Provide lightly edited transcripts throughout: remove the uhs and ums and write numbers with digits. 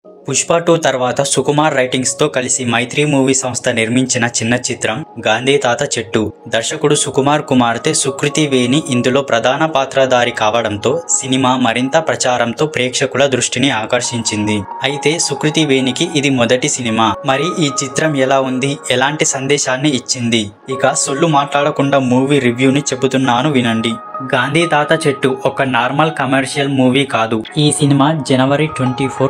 పుష్ప 2 తర్వాత సుకుమార్ రైటింగ్స్ తో కలిసి మైత్రి మూవీ సంస్థ నిర్మించిన చిన్న చిత్రం గాంధీ తాత చెట్టు. దర్శకుడు సుకుమార్ కుమార్తె సుకృతి వేణి ఇందులో ప్రధాన పాత్రధారి కావడంతో సినిమా మరింత ప్రచారంతో ప్రేక్షకుల దృష్టిని ఆకర్షించింది. అయితే సుకృతి వేణికి ఇది మొదటి సినిమా. మరి ఈ చిత్రం ఎలా ఉంది, ఎలాంటి సందేశాన్ని ఇచ్చింది? ఇక సొల్లు మాట్లాడకుండా మూవీ రివ్యూని చెబుతున్నాను వినండి. గాంధీ తాత చెట్టు ఒక నార్మల్ కమర్షియల్ మూవీ కాదు. ఈ సినిమా జనవరి 24,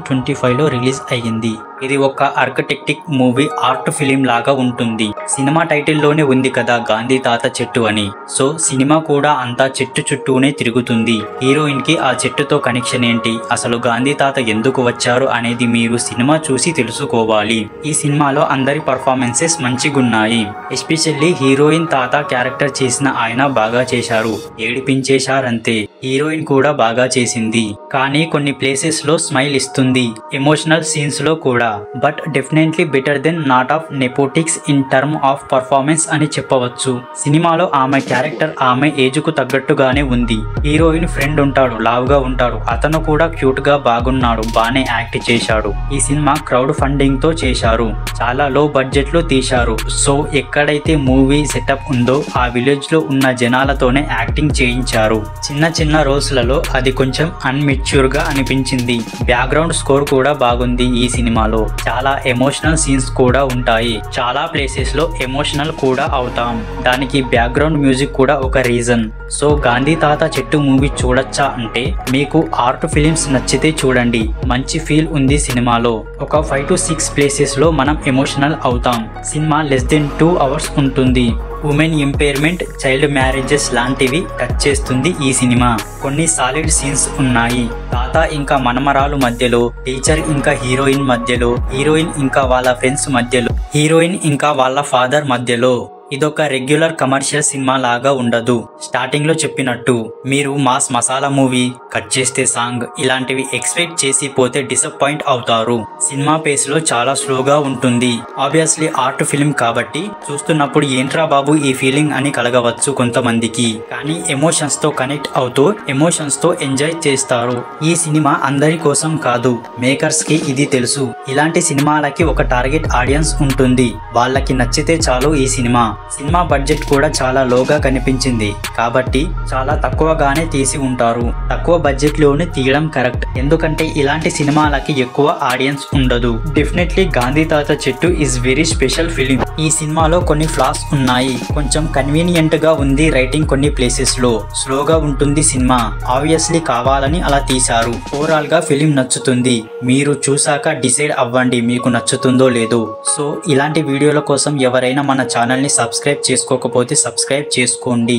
2025లో రిలీజ్ అయ్యింది. ఇది ఒక ఆర్కిటెక్టిక్ మూవీ ఆర్ట్ ఫిలిం లాగా ఉంటుంది. సినిమా టైటిల్లోనే ఉంది కదా గాంధీ తాత చెట్టు అని. సో సినిమా కూడా అంతా చెట్టు చుట్టూనే తిరుగుతుంది. హీరోయిన్ కి ఆ చెట్టుతో కనెక్షన్ ఏంటి, అసలు గాంధీ తాత ఎందుకు వచ్చారు అనేది మీరు సినిమా చూసి తెలుసుకోవాలి. ఈ సినిమాలో అందరి పర్ఫార్మెన్సెస్ మంచిగున్నాయి. ఎస్పెషల్లీ హీరోయిన్ తాత క్యారెక్టర్ చేసిన ఆయన బాగా చేశారు, ఏడిపించేశారంతే. హీరోయిన్ కూడా బాగా చేసింది, కానీ కొన్ని ప్లేసెస్ లో స్మైల్ ఇస్తుంది, ఎమోషనల్ సీన్స్ లో కూడా. But definitely better than not of nepotics in term of performance అని చెప్పవచ్చు. సినిమాలో ఆమె క్యారెక్టర్ ఆమె ఏజ్ కు తగ్గట్టుగానే ఉంది. హీరోయిన్ ఫ్రెండ్ ఉంటాడు, లావుగా ఉంటాడు, అతను కూడా క్యూట్ గా బాగున్నాడు, బానే యాక్ట్ చేశాడు. ఈ సినిమా క్రౌడ్ ఫండింగ్ తో చేశారు, చాలా లో బడ్జెట్ లో తీశారు. సో ఎక్కడైతే మూవీ సెటప్ ఉందో ఆ విలేజ్ లో ఉన్న జనాలతోనే యాక్టింగ్ చేయించారు. చిన్న చిన్న రోల్స్లలో అది కొంచెం అన్మెచ్యూర్ గా అనిపించింది. బ్యాక్గ్రౌండ్ స్కోర్ కూడా బాగుంది. ఈ సినిమాలో చాలా ఎమోషనల్ సీన్స్ కూడా ఉంటాయి. చాలా ప్లేసెస్ లో ఎమోషనల్ కూడా అవుతాం. దానికి బ్యాక్గ్రౌండ్ మ్యూజిక్ కూడా ఒక రీజన్. సో గాంధీ తాత చెట్టు మూవీ చూడొచ్చా అంటే మీకు ఆర్ట్ ఫిలిమ్స్ నచ్చితే చూడండి. మంచి ఫీల్ ఉంది సినిమాలో. ఒక 5 to 6 ప్లేసెస్ లో మనం ఎమోషనల్ అవుతాం. సినిమా లెస్ దెన్ 2 hours ఉంటుంది. ఉమెన్ ఎంపైర్మెంట్, చైల్డ్ మ్యారేజెస్ లాంటివి టచ్ చేస్తుంది ఈ సినిమా. కొన్ని సాలిడ్ సీన్స్ ఉన్నాయి. తాత ఇంకా మనమరాలు మధ్యలో, టీచర్ ఇంకా హీరోయిన్ మధ్యలో, హీరోయిన్ ఇంకా వాళ్ళ ఫ్రెండ్స్ మధ్యలో, హీరోయిన్ ఇంకా వాళ్ళ ఫాదర్ మధ్యలో. ఇదొక రెగ్యులర్ కమర్షియల్ సినిమా లాగా ఉండదు. స్టార్టింగ్ లో చెప్పినట్టు మీరు మాస్ మసాలా మూవీ, కట్ చేస్తే సాంగ్ ఇలాంటివి ఎక్స్పెక్ట్ చేసి పోతే డిసప్పాయింట్ అవుతారు. సినిమా పేస్ లో చాలా స్లోగా ఉంటుంది. ఆబ్వియస్లీ ఆర్ట్ ఫిల్మ్ కాబట్టి చూస్తున్నప్పుడు ఏంట్రా బాబు ఈ ఫీలింగ్ అని కలగవచ్చు కొంతమందికి. కానీ ఎమోషన్స్ తో కనెక్ట్ అవుతూ ఎమోషన్స్ తో ఎంజాయ్ చేస్తారు. ఈ సినిమా అందరి కోసం కాదు, మేకర్స్ కి ఇది తెలుసు. ఇలాంటి సినిమాలకి ఒక టార్గెట్ ఆడియన్స్ ఉంటుంది, వాళ్ళకి నచ్చితే చాలు. ఈ సినిమా బడ్జెట్ కూడా చాలా లోగా కనిపించింది కాబట్టి చాలా తక్కువగానే తీసి ఉంటారు. తక్కువ బడ్జెట్ లోనే తీయడం కరెక్ట్, ఎందుకంటే ఇలాంటి సినిమాలకి ఎక్కువ ఆడియన్స్ ఉండదు. డెఫినెట్లీ గాంధీ తాత చెట్టు ఈజ్ వెరీ స్పెషల్ ఫిలిం. ఈ సినిమాలో కొన్ని ఫ్లాస్ ఉన్నాయి. కొంచెం కన్వీనియంట్ గా ఉంది రైటింగ్, కొన్ని ప్లేసెస్ లో స్లోగా ఉంటుంది సినిమా. ఆబ్వియస్లీ కావాలని అలా తీశారు. ఓవరాల్ గా ఫిలిం నచ్చుతుంది. మీరు చూసాక డిసైడ్ అవ్వండి మీకు నచ్చుతుందో లేదో. సో ఇలాంటి వీడియోల కోసం ఎవరైనా మన ఛానల్ ని సబ్స్క్రైబ్ చేసుకోకపోతే సబ్స్క్రైబ్ చేసుకోండి.